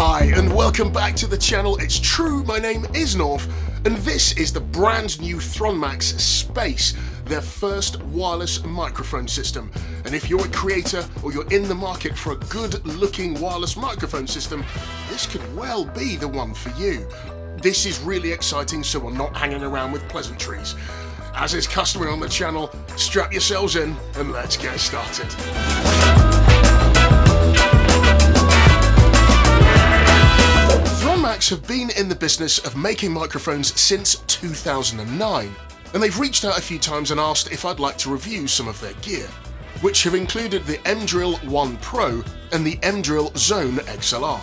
Hi and welcome back to the channel. It's true, my name is Norf and this is the brand new Thronmax Space, their first wireless microphone system. And if you're a creator or you're in the market for a good looking wireless microphone system, this could well be the one for you. This is really exciting, so we're not hanging around with pleasantries. As is customary on the channel, strap yourselves in and let's get started. Thronmax have been in the business of making microphones since 2009, and they've reached out a few times and asked if I'd like to review some of their gear, which have included the M-Drill 1 Pro and the M-Drill Zone XLR.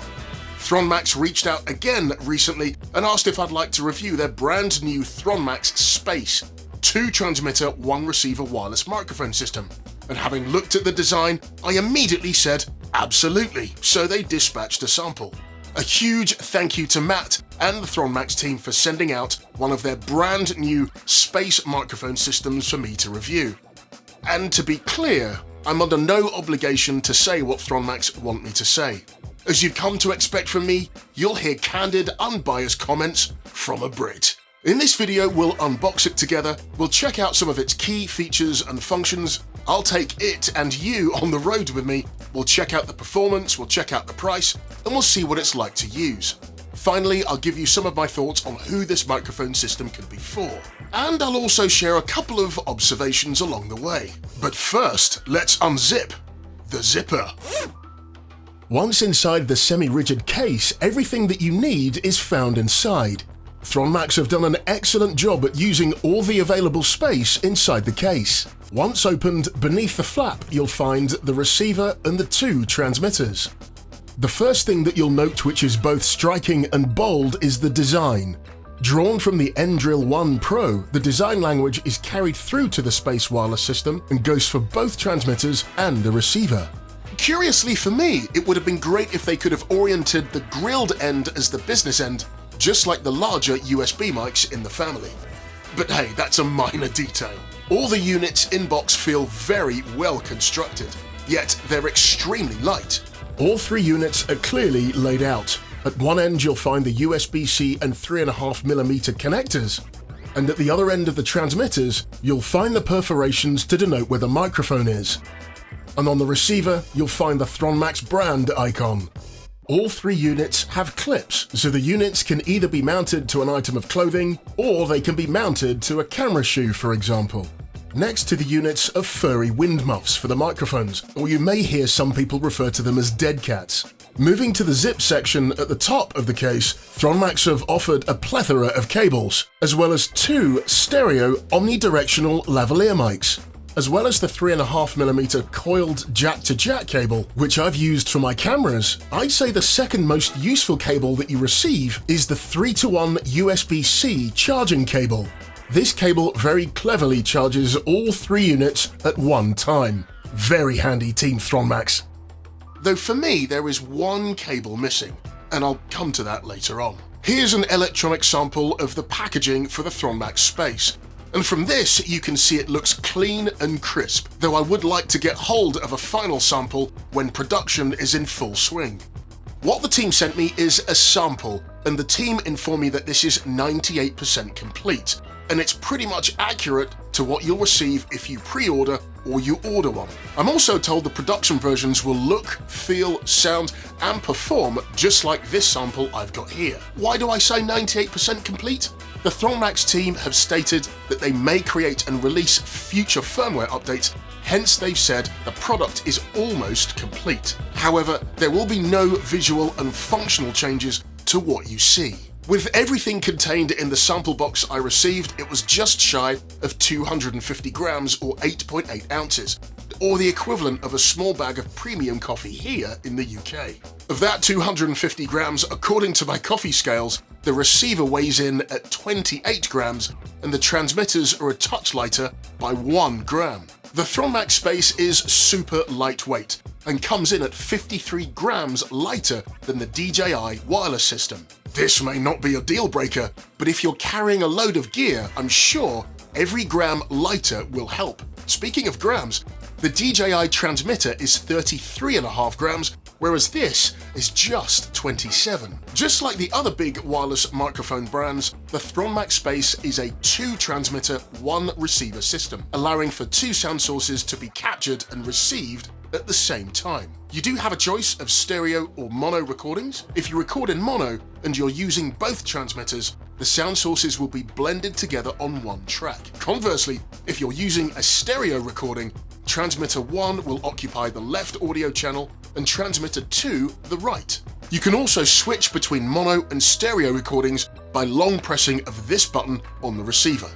Thronmax reached out again recently and asked if I'd like to review their brand new Thronmax Space, 2 transmitter, 1 receiver wireless microphone system. And having looked at the design, I immediately said, absolutely, so they dispatched a sample. A huge thank you to Matt and the Thronmax team for sending out one of their brand new space microphone systems for me to review. And to be clear, I'm under no obligation to say what Thronmax want me to say. As you've come to expect from me, you'll hear candid, unbiased comments from a Brit. In this video, we'll unbox it together, we'll check out some of its key features and functions, I'll take it and you on the road with me, we'll check out the performance, we'll check out the price, and we'll see what it's like to use. Finally, I'll give you some of my thoughts on who this microphone system could be for. And I'll also share a couple of observations along the way. But first, let's unzip the zipper. Once inside the semi-rigid case, everything that you need is found inside. Thronmax have done an excellent job at using all the available space inside the case. Once opened, beneath the flap, you'll find the receiver and the 2 transmitters. The first thing that you'll note, which is both striking and bold, is the design. Drawn from the M-Drill 1 Pro, the design language is carried through to the space wireless system and goes for both transmitters and the receiver. Curiously for me, it would have been great if they could have oriented the grilled end as the business end, just like the larger USB mics in the family. But hey, that's a minor detail. All the units in box feel very well constructed, yet they're extremely light. All 3 units are clearly laid out. At one end you'll find the USB-C and 3.5mm connectors, and at the other end of the transmitters you'll find the perforations to denote where the microphone is. And on the receiver you'll find the Thronmax brand icon. All 3 units have clips, so the units can either be mounted to an item of clothing, or they can be mounted to a camera shoe, for example. Next to the units are furry wind muffs for the microphones, or you may hear some people refer to them as dead cats. Moving to the zip section at the top of the case, Thronmax have offered a plethora of cables, as well as 2 stereo omnidirectional lavalier mics, as well as the 3.5mm coiled jack-to-jack cable, which I've used for my cameras. I'd say the second most useful cable that you receive is the 3-to-1 USB-C charging cable. This cable very cleverly charges all 3 units at one time. Very handy, Team Thronmax. Though for me, there is one cable missing, and I'll come to that later on. Here's an electronic sample of the packaging for the Thronmax Space. And from this, you can see it looks clean and crisp, though I would like to get hold of a final sample when production is in full swing. What the team sent me is a sample, and the team informed me that this is 98% complete, and it's pretty much accurate to what you'll receive if you pre-order or you order one. I'm also told the production versions will look, feel, sound, and perform just like this sample I've got here. Why do I say 98% complete? The Thronmax team have stated that they may create and release future firmware updates, hence they've said the product is almost complete. However, there will be no visual and functional changes to what you see. With everything contained in the sample box I received, it was just shy of 250 grams or 8.8 ounces, or the equivalent of a small bag of premium coffee here in the UK. Of that 250 grams, according to my coffee scales, the receiver weighs in at 28 grams and the transmitters are a touch lighter by 1 gram. The Thronmax Space is super lightweight and comes in at 53 grams lighter than the DJI wireless system. This may not be a deal breaker, but if you're carrying a load of gear, I'm sure every gram lighter will help. Speaking of grams, the DJI transmitter is 33.5 grams whereas this is just 27. Just like the other big wireless microphone brands, the Thronmax Space is a 2-transmitter, 1-receiver system, allowing for 2 sound sources to be captured and received at the same time. You do have a choice of stereo or mono recordings. If you record in mono and you're using both transmitters, the sound sources will be blended together on one track. Conversely, if you're using a stereo recording, transmitter 1 will occupy the left audio channel and transmitter 2 the right. You can also switch between mono and stereo recordings by long pressing of this button on the receiver.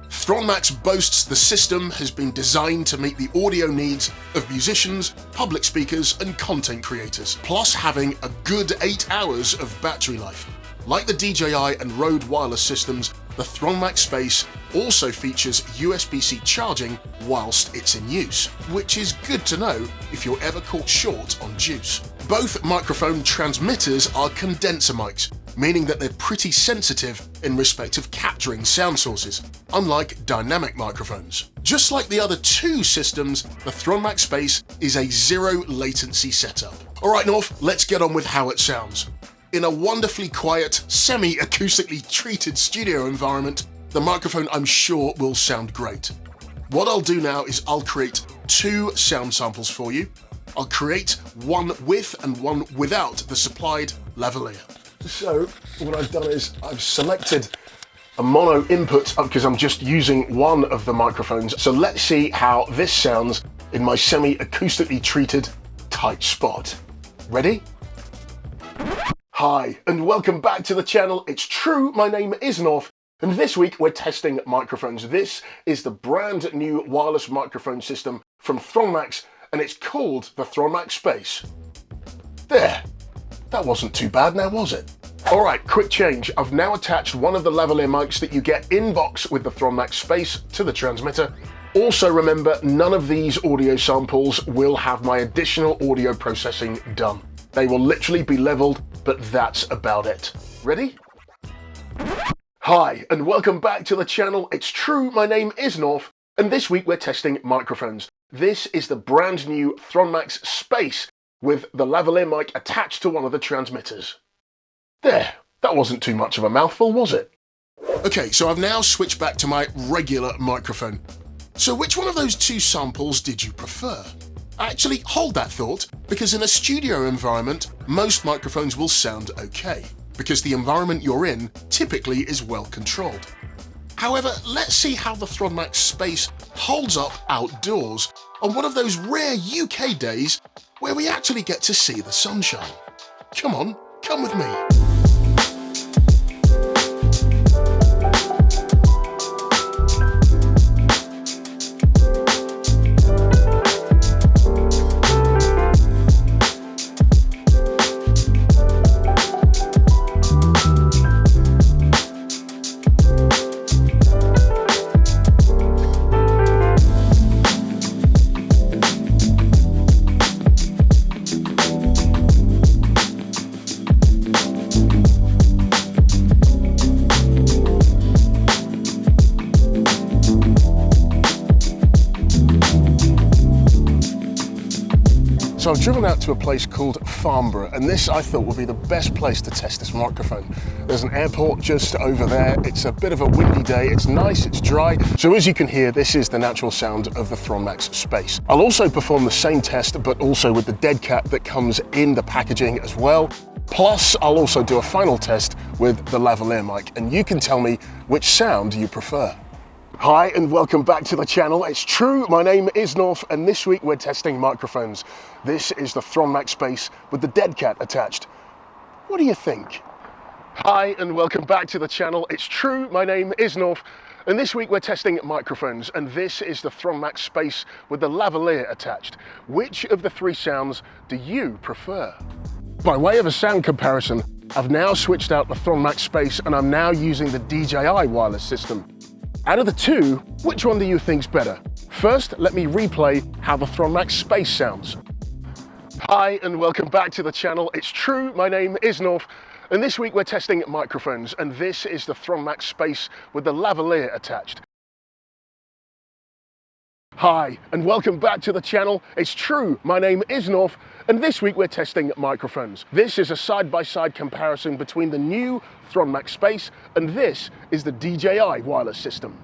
Thronmax boasts the system has been designed to meet the audio needs of musicians, public speakers, and content creators, plus having a good 8 hours of battery life. Like the DJI and Rode wireless systems, the Thronmax Space also features USB-C charging whilst it's in use, which is good to know if you're ever caught short on juice. Both microphone transmitters are condenser mics, meaning that they're pretty sensitive in respect of capturing sound sources, unlike dynamic microphones. Just like the other 2 systems, the Thronmax Space is a 0 latency setup. Alright Norf, let's get on with how it sounds. In a wonderfully quiet, semi-acoustically treated studio environment, the microphone I'm sure will sound great. What I'll do now is I'll create 2 sound samples for you. I'll create one with and one without the supplied lavalier. So what I've done is I've selected a mono input because I'm just using one of the microphones. So let's see how this sounds in my semi-acoustically treated tight spot. Ready? Hi, and welcome back to the channel. It's true, my name is Norf, and this week we're testing microphones. This is the brand new wireless microphone system from Thronmax, and it's called the Thronmax Space. There. That wasn't too bad now, was it? Alright, quick change. I've now attached one of the lavalier mics that you get in box with the Thronmax Space to the transmitter. Also remember, none of these audio samples will have my additional audio processing done. They will literally be leveled, but that's about it. Ready? Hi, and welcome back to the channel. It's true, my name is Norf, and this week we're testing microphones. This is the brand new Thronmax Space with the lavalier mic attached to one of the transmitters. There, that wasn't too much of a mouthful, was it? Okay, so I've now switched back to my regular microphone. So which one of those 2 samples did you prefer? Actually, hold that thought, because in a studio environment, most microphones will sound okay, because the environment you're in typically is well controlled. However, let's see how the Thronmax Space holds up outdoors on one of those rare UK days where we actually get to see the sunshine. Come on, come with me. So I've driven out to a place called Farnborough, and this I thought would be the best place to test this microphone. There's an airport just over there. It's a bit of a windy day. It's nice, it's dry. So as you can hear, this is the natural sound of the Thronmax Space. I'll also perform the same test, but also with the dead cat that comes in the packaging as well. Plus, I'll also do a final test with the lavalier mic, and you can tell me which sound you prefer. Hi and welcome back to the channel. It's true, my name is Norf, and this week we're testing microphones. This is the Thronmax Space with the dead cat attached. What do you think? Hi and welcome back to the channel. It's true, my name is Norf, and this week we're testing microphones, and this is the Thronmax Space with the lavalier attached. Which of the 3 sounds do you prefer? By way of a sound comparison, I've now switched out the Thronmax Space and I'm now using the DJI wireless system. Out of the 2, which one do you think's better? First, let me replay how the Thronmax Space sounds. Hi and welcome back to the channel. It's true, my name is Norf, and this week we're testing microphones, and this is the Thronmax Space with the lavalier attached. Hi, and welcome back to the channel. It's true, my name is Norf, and this week we're testing microphones. This is a side-by-side comparison between the new Thronmax Space and this is the DJI wireless system.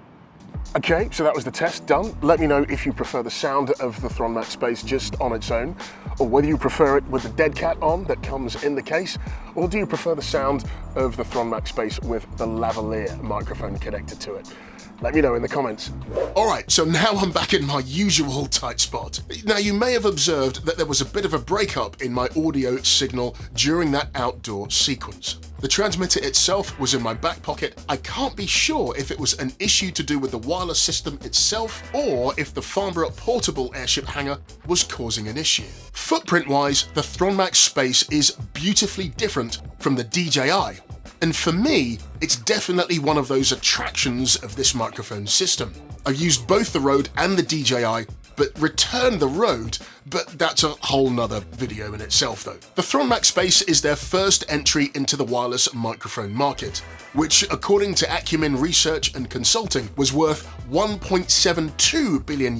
Okay, so that was the test done. Let me know if you prefer the sound of the Thronmax Space just on its own, or whether you prefer it with the dead cat on that comes in the case, or do you prefer the sound of the Thronmax Space with the lavalier microphone connected to it? Let me know in the comments. Alright, so now I'm back in my usual tight spot. Now you may have observed that there was a bit of a breakup in my audio signal during that outdoor sequence. The transmitter itself was in my back pocket. I can't be sure if it was an issue to do with the wireless system itself or if the Farnborough portable airship hanger was causing an issue. Footprint-wise, the Thronmax Space is beautifully different from the DJI. And for me, it's definitely one of those attractions of this microphone system. I've used both the Rode and the DJI, but returned the Rode, but that's a whole nother video in itself though. The Thronmax Space is their first entry into the wireless microphone market, which according to Acumen Research and Consulting was worth $1.72 billion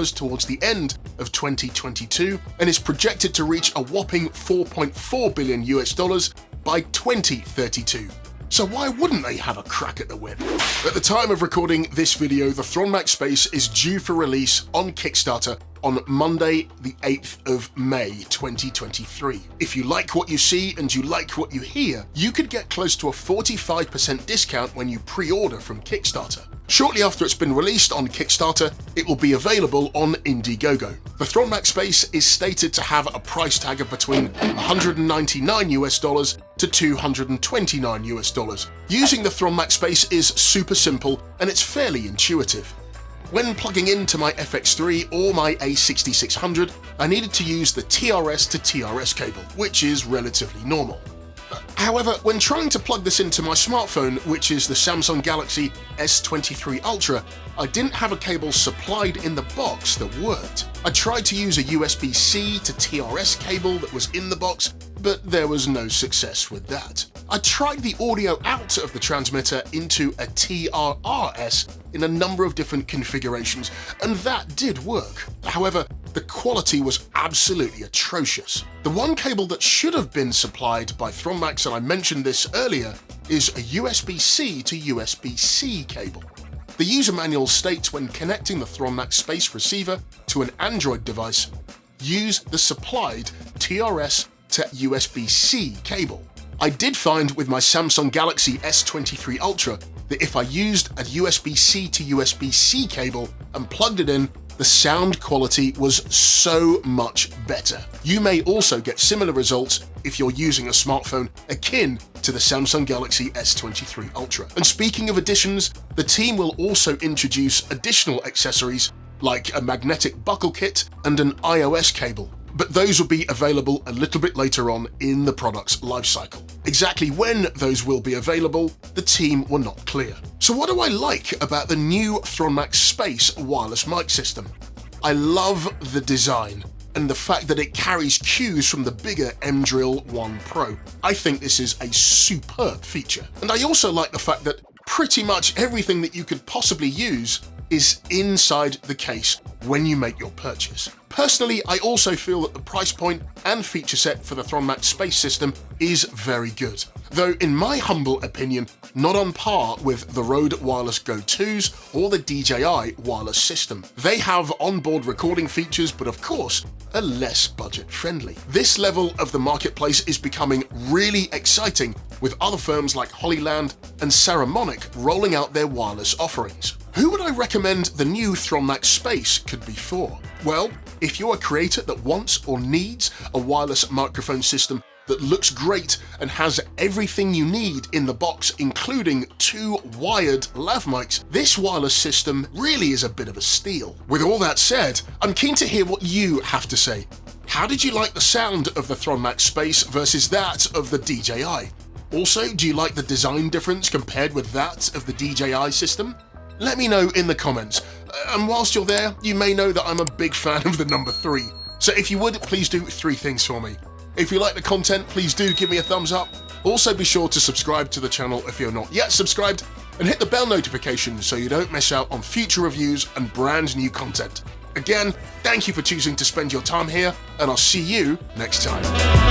towards the end of 2022 and is projected to reach a whopping $4.4 billion by 2032. So why wouldn't they have a crack at the whip? At the time of recording this video, the Thronmax Space is due for release on Kickstarter on Monday, the 8th of May 2023. If you like what you see and you like what you hear, you could get close to a 45% discount when you pre-order from Kickstarter. Shortly after it's been released on Kickstarter, it will be available on Indiegogo. The Thronmax Space is stated to have a price tag of between $199 to $229. Using the Thronmax Space is super simple and it's fairly intuitive. When plugging into my FX3 or my A6600, I needed to use the TRS to TRS cable, which is relatively normal. However, when trying to plug this into my smartphone, which is the Samsung Galaxy S23 Ultra, I didn't have a cable supplied in the box that worked. I tried to use a USB-C to TRS cable that was in the box, but there was no success with that. I tried the audio out of the transmitter into a TRRS in a number of different configurations, and that did work. However, the quality was absolutely atrocious. The one cable that should have been supplied by Thronmax, and I mentioned this earlier, is a USB-C to USB-C cable. The user manual states when connecting the Thronmax Space receiver to an Android device, use the supplied TRS to USB-C cable. I did find with my Samsung Galaxy S23 Ultra that if I used a USB-C to USB-C cable and plugged it in, the sound quality was so much better. You may also get similar results if you're using a smartphone akin to the Samsung Galaxy S23 Ultra. And speaking of additions, the team will also introduce additional accessories like a magnetic buckle kit and an iOS cable, but those will be available a little bit later on in the product's lifecycle. Exactly when those will be available, the team were not clear. So what do I like about the new Thronmax Space wireless mic system? I love the design and the fact that it carries cues from the bigger M-Drill 1 Pro. I think this is a superb feature. And I also like the fact that pretty much everything that you could possibly use is inside the case when you make your purchase. Personally, I also feel that the price point and feature set for the Thronmax Space system is very good, though in my humble opinion, not on par with the Rode Wireless Go 2s or the DJI wireless system. They have onboard recording features, but of course, are less budget friendly. This level of the marketplace is becoming really exciting with other firms like Hollyland and Saramonic rolling out their wireless offerings. Who would I recommend the new Thronmax Space could be for? Well, if you're a creator that wants or needs a wireless microphone system that looks great and has everything you need in the box, including 2 wired lav mics, this wireless system really is a bit of a steal. With all that said, I'm keen to hear what you have to say. How did you like the sound of the Thronmax Space versus that of the DJI? Also, do you like the design difference compared with that of the DJI system? Let me know in the comments. And whilst you're there, you may know that I'm a big fan of the number 3. So if you would, please do 3 things for me. If you like the content, please do give me a thumbs up. Also be sure to subscribe to the channel if you're not yet subscribed. and hit the bell notification so you don't miss out on future reviews and brand new content. Again, thank you for choosing to spend your time here, and I'll see you next time.